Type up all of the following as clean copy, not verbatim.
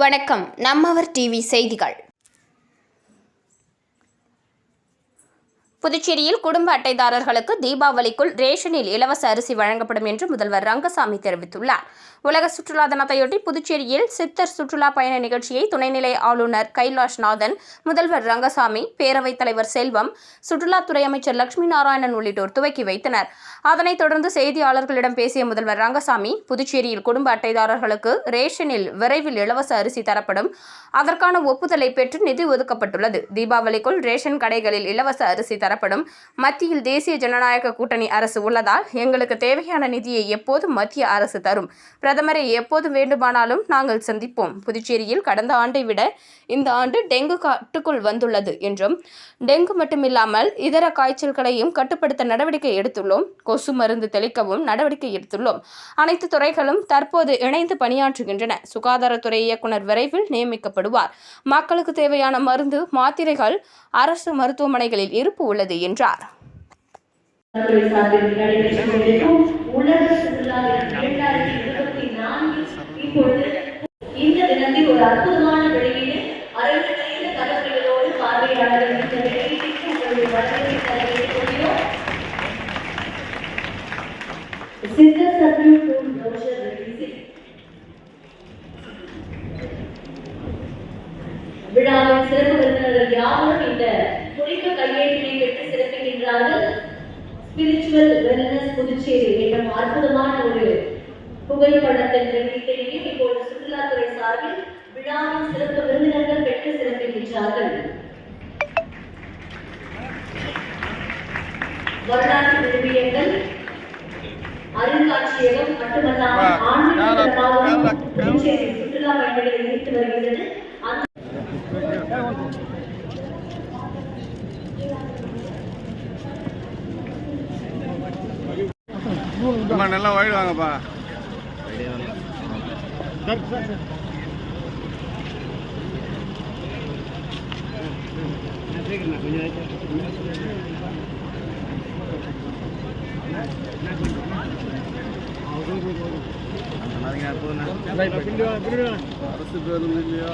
வணக்கம். நம்மவர் டிவி செய்திகள். புதுச்சேரியில் குடும்ப அட்டைதாரர்களுக்கு தீபாவளிக்குள் ரேஷனில் இலவச அரிசி வழங்கப்படும் என்று முதல்வர் ரங்கசாமி தெரிவித்துள்ளார். உலக சுற்றுலா தினத்தையொட்டி புதுச்சேரியில் சித்தர் சுற்றுலா பயண நிகழ்ச்சியை துணைநிலை ஆளுநர் கைலாஷ்நாதன், முதல்வர் ரங்கசாமி, பேரவைத் தலைவர் செல்வம், சுற்றுலாத்துறை அமைச்சர் லட்சுமி நாராயணன் உள்ளிட்டோர் துவக்கி வைத்தனர். அதனைத் தொடர்ந்து செய்தியாளர்களிடம் பேசிய முதல்வர் ரங்கசாமி, புதுச்சேரியில் குடும்ப அட்டைதாரர்களுக்கு ரேஷனில் விரைவில் இலவச அரிசி தரப்படும். அதற்கான ஒப்புதலை பெற்று நிதி ஒதுக்கப்பட்டுள்ளது. தீபாவளிக்குள் ரேஷன் கடைகளில் இலவச அரிசி தரப்படும். மத்தியில் தேசிய ஜனநாயக கூட்டணி அரசு உள்ளதால் எங்களுக்கு தேவையான நிதியை எப்போதும் மத்திய அரசு தரும். பிரதமரை எப்போது வேண்டுமானாலும் நாங்கள் சந்திப்போம். புதுச்சேரியில் கடந்த ஆண்டை விட இந்த ஆண்டு டெங்கு கட்டுக்குள் வந்துள்ளது என்றும், டெங்கு மட்டுமில்லாமல் இதர காய்ச்சல்களையும் கட்டுப்படுத்த நடவடிக்கை எடுத்துள்ளோம். கொசு மருந்து தெளிக்கவும் நடவடிக்கை எடுத்துள்ளோம். அனைத்து துறைகளும் தற்போது இணைந்து பணியாற்றுகின்றன. சுகாதாரத்துறை இயக்குநர் விரைவில் நியமிக்கப்படுவார். மக்களுக்கு தேவையான மருந்து, மாத்திரைகள் அரசு மருத்துவமனைகளில் இருப்பு உள்ளது என்றார். இந்த தினத்தில் ஒரு அற்புதமான வெளியீடு அறிவியல் தலைவர்களோடு பார்வையாளர்கள் விழாவின் சிறப்பு விருந்தினர்கள் யாவரும் இந்த குறிப்பு கையேட்டினை பெற்று சிறப்பிக்கின்றார்கள். ஸ்பிரிச்சுவல் வெல்னஸ் புதுச்சேரி என்ற அற்புதமான ஒரு புகைப்படத்தின் வெளியீட்டையும் இப்போது சுற்றுலாத்துறை சார்பில் விழாவின் சிறப்பு விருந்தினர்கள் பெற்று சிறப்பிக்கின்றார்கள். வரலாற்று விழுமியங்கள், அருங்காட்சியகம் மட்டுமல்லாமல் ஆன்மீக புதுச்சேரி சுற்றுலா பயணிகளை ஈர்த்து வருகிறது. நல்லா வாங்கிடுவாங்கப்பா. அரசு பேருந்து இல்லையா?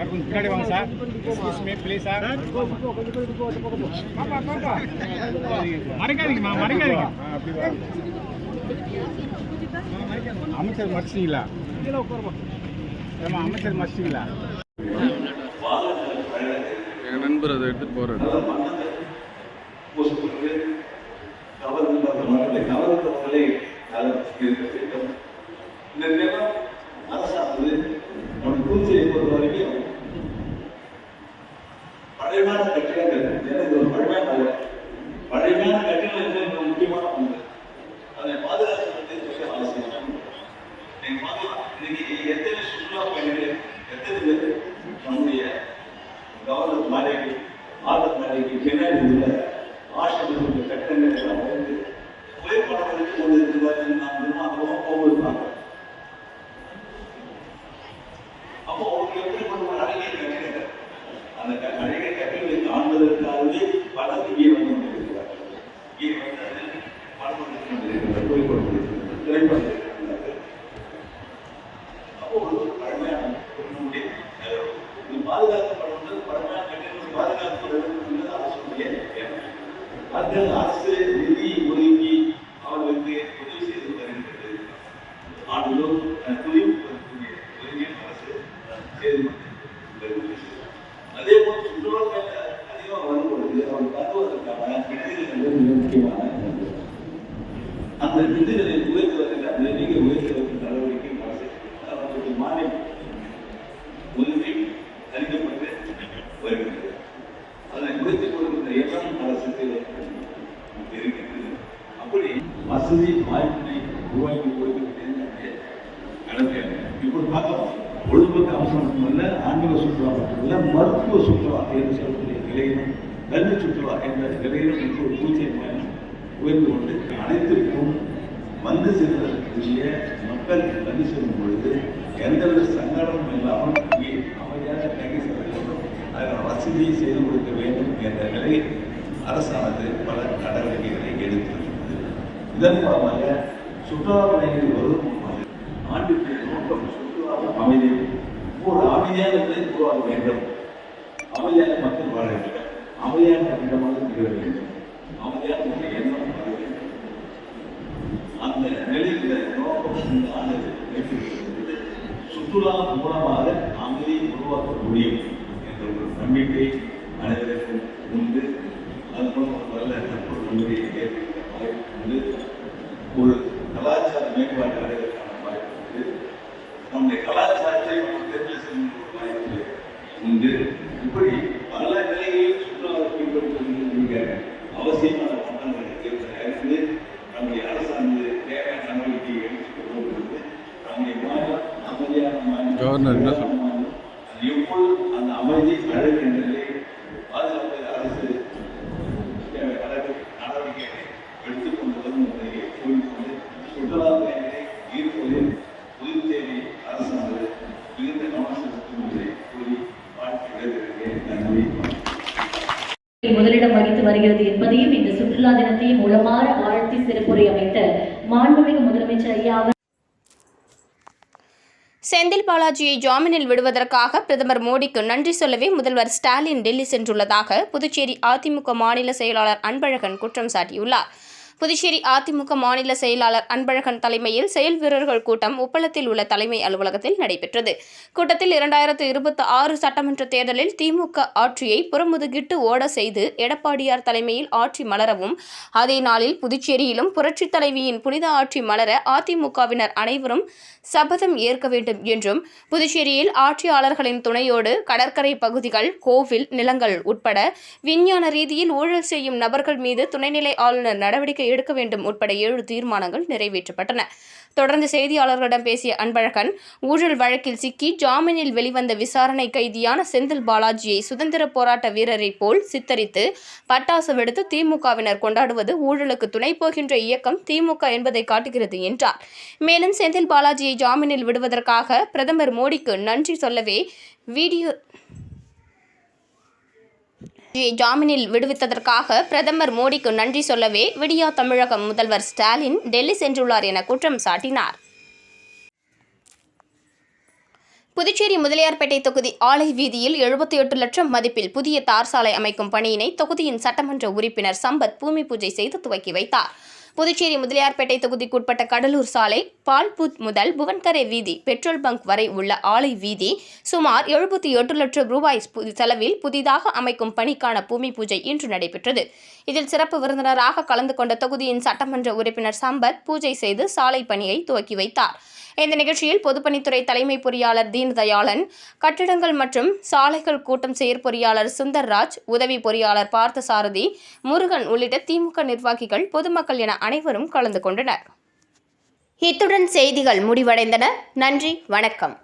கொஞ்சம் பின்னாடி வாங்க sir. Excuse me please sir. மறைக்காதீங்கம்மா, மறைக்காதீங்க. அமைச்சர் மறைச்சிங்களா? அமைச்சர் மறைச்சிங்களா? என் நண்பர் அதை எடுத்துட்டு போறாரு. இந்த நிலம் அரசானது நம்ம புதுச்சேரியை பொறுத்த வரைக்கும் பழையமான கட்டிடங்கள், எனக்கு ஒரு பழையமான கட்டிடங்கள் மிக முக்கியமான ஒன்று. அதை பாதுகாக்கிறது அவசியம். நீங்க பார்க்கலாம், இன்னைக்கு எத்தனை சுற்றுலா பயணிகள், எத்தனை பேர் நம்முடைய கவர்னர் மாளிகை, ஆர்டர் மாளிகைக்கு பின்னாடி உள்ள ஆசிரியர்களுடைய கட்டங்கள் எல்லாம் வந்து புகைப்படங்களுக்கு கொண்டு இருக்கிறார்கள். நாம் விமானமும் போவதுதான். அப்போ அவங்க எப்படி பண்ணுவாங்க? அழகிய கட்டிடங்கள், அந்த அழகிய கட்டிடங்களை காண்பதற்காகவே பலர் இங்கே வந்து கொண்டிருக்கிறார்கள். இங்கே வந்து அதில் பலர் கொண்டிருக்கிறார், புகைப்படம் திரைப்படம். அப்போ ஒரு பழமையான நம்முடைய பாதுகாக்கப்படுவது, பழமையான கட்டிடங்கள் பாதுகாக்கப்படுவது அரசுடைய தேவை. அந்த அரசு நிதி ஒதுக்கி அவர்களுக்கு உதவி செய்து வருகின்றது. ஆண்டுகளும் அரசு செய்து அதே போல் சுற்றுலா அதிகமாக வரும்பொழுது அவர் தங்குவதற்கான விடுதிகள் மிக முக்கியமான அந்த விடுதிகளை உயர்த்துவதற்கு மிக உயர்த்துவதற்கு நடவடிக்கை அரசு அவர்களுக்கு மானியம் உதவி அளிக்கப்பட்டு வருகின்றது. அதனை உயர்த்திக் கொடுக்கின்ற எண்ணம் அரசுக்கு இருக்கின்றது. அப்படி வசதி வாய்ப்பினை உருவாக்கி கொடுக்கின்ற நடக்க இப்படி பார்க்கலாம். பொழுதுபோக்கு அவசரம் மட்டுமல்ல, ஆன்மீக சுற்றுலா மட்டுமல்ல, மருத்துவ சுற்றுலா என்று சொல்லக்கூடிய நிலையிலும், கல்வி சுற்றுலா என்ற நிலையிலும் இப்போது பூஜ்ஜியம் உயர்ந்து கொண்டு அனைத்திற்கும் வந்து செல்வதற்குரிய மக்கள் வந்து செல்லும் பொழுது எந்தவித சங்கடமும் இல்லாமல் இங்கே அமைதியாக தங்கி செல்ல வேண்டும், அதன் வசதியை செய்து கொடுக்க வேண்டும் என்ற நிலையில் அரசானது பல நடவடிக்கைகளை எடுத்திருக்கிறது. இதன் மூலமாக சுற்றுலா பயணிகள் வருவதற்கு ஆண்டுக்கு நோக்கம் சுற்றுலாவும் அமைதி, ஒரு அமைதியான நிலை உருவாக வேண்டும், அமைதியான மக்கள் வாழ வேண்டும், அமைதியான இடமாக திகழ வேண்டும், அமைதியான ஒரு எண்ணம் வர வேண்டும். அந்த நிலையில் நோக்கம் இந்த ஆண்டு வைத்திருக்கிறது. சுற்றுலா மூலமாக அமைதியை உருவாக்க முடியும் என்ற ஒரு நம்பிக்கை அனைவருக்கும் உண்டு. அது மூலம் ஒரு நல்ல ஒரு நம்பிக்கையை ஏற்படுத்த வாய்ப்பு உண்டு. ஒரு கலாச்சார மேம்பாட்டு அடைவதற்கான வாய்ப்பு உண்டு. நம்முடைய கலாச்சாரத்தை தெரிந்து செல்லும் ஒரு வாய்ப்பு உண்டு. இப்படி பல நிலைகளில் சுற்றுலாவை பின்பற்றுவது மிக அவசியமான மாற்றங்கள் இருந்து நம்முடைய அரசாங்கு தேவையான நடவடிக்கையை எடுத்துக் கொள்வது நம்முடைய மாநிலம் அமைதியான கவர்னர் என்ன சொல்றாரு? மாநிலம் எப்பொழுதும் அந்த அமைதி அழகு என்ற நிலையை பாதுகாப்பு அரசு நடவடிக்கைகளை எடுத்துக்கொண்டு வரும் என்பதை கூறிக்கொண்டு சுற்றுலாத்துறையினரை ஈர்ப்பதில் புதுச்சேரி அரசானது மிகுந்த கவனம் செலுத்தும் என்பதை கூறி வாழ்க்கை விடைபெறுகிறேன். நன்றி. முதலிடம் வகித்து வருகிறது என்பதையும் இந்த சுற்றுலா தினத்தையும் உளமாற வாழ்த்தி சிறப்புரை அமைத்த மாண்புமிகு முதலமைச்சர் ஐயா செந்தில் பாலாஜியை ஜாமீனில் விடுவதற்காக பிரதமர் மோடிக்கு நன்றி சொல்லவே முதல்வர் ஸ்டாலின் டெல்லி சென்றுள்ளதாக புதுச்சேரி அதிமுக மாநில செயலாளர் அன்பழகன் குற்றம் சாட்டியுள்ளார். புதுச்சேரி அதிமுக மாநில செயலாளர் அன்பழகன் தலைமையில் செயல் வீரர்கள் கூட்டம் உப்பளத்தில் உள்ள தலைமை அலுவலகத்தில் நடைபெற்றது. கூட்டத்தில் 2026 சட்டமன்ற தேர்தலில் திமுக ஆட்சியை புறமுதுகிட்டு ஓட செய்து எடப்பாடியார் தலைமையில் ஆட்சி மலரவும், அதே நாளில் புதுச்சேரியிலும் புரட்சித் தலைவியின் புனித ஆட்சி மலர அதிமுகவினர் அனைவரும் சபதம் ஏற்க வேண்டும் என்றும், புதுச்சேரியில் ஆட்சியாளர்களின் துணையோடு கடற்கரை பகுதிகள், கோவில் நிலங்கள் உட்பட விஞ்ஞான ரீதியில் ஊழல் செய்யும் நபர்கள் மீது துணைநிலை ஆளுநர் நடவடிக்கை எடுக்க வேண்டும் உட்பட 7 தீர்மானங்கள் நிறைவேற்றப்பட்டன. தொடர்ந்து செய்தியாளர்களிடம் பேசிய அன்பழகன், ஊழல் வழக்கில் சிக்கி ஜாமீனில் வெளிவந்த விசாரணை கைதியான செந்தில் பாலாஜியை சுதந்திர போராட்ட வீரரை போல் சித்தரித்து பட்டாசு வெடித்து திமுகவினர் கொண்டாடுவது ஊழலுக்கு துணை போகின்ற இயக்கம் திமுக என்பதை காட்டுகிறது என்றார். மேலும் செந்தில் பாலாஜியை ஜாமீனில் விடுவதற்காக பிரதமர் மோடிக்கு நன்றி சொல்லவே ஜாமீனில் விடுவித்ததற்காக பிரதமர் மோடிக்கு நன்றி சொல்லவே விடியா தமிழகம் முதல்வர் ஸ்டாலின் டெல்லி சென்றுள்ளார் என குற்றம் சாட்டினார். புதுச்சேரி முதலியார்பேட்டை தொகுதி ஆலை வீதியில் 78 லட்சம் மதிப்பில் புதிய தார் சாலை அமைக்கும் பணியினை தொகுதியின் சட்டமன்ற உறுப்பினர் சம்பத் பூமி பூஜை செய்து துவக்கி வைத்தார். புதுச்சேரி முதலியார்பேட்டை தொகுதிக்குட்பட்ட கடலூர் சாலை, பால்பூத் முதல் புவன்கரே வீதி, பெட்ரோல் பங்க் வரை உள்ள ஆலை வீதி சுமார் 78 லட்சம் ரூபாய் செலவில் புதிதாக அமைக்கும் பணிக்கான பூமி பூஜை இன்று நடைபெற்றது. இதில் சிறப்பு விருந்தினராக கலந்து கொண்ட தொகுதியின் சட்டமன்ற உறுப்பினர் சம்பத் பூஜை செய்து சாலை பணியை துவக்கி வைத்தார். இந்த நிகழ்ச்சியில் பொதுப்பணித்துறை தலைமை பொறியாளர் தீனதயாளன், கட்டிடங்கள் மற்றும் சாலைகள் கூட்டம் செயற்பொறியாளர் சுந்தர்ராஜ், உதவி பொறியாளர் பார்த்தசாரதி, முருகன் உள்ளிட்ட திமுக நிர்வாகிகள், பொதுமக்கள் என அனைவரும் கலந்து கொண்டனர். இத்துடன் செய்திகள் முடிவடைந்தன. நன்றி, வணக்கம்.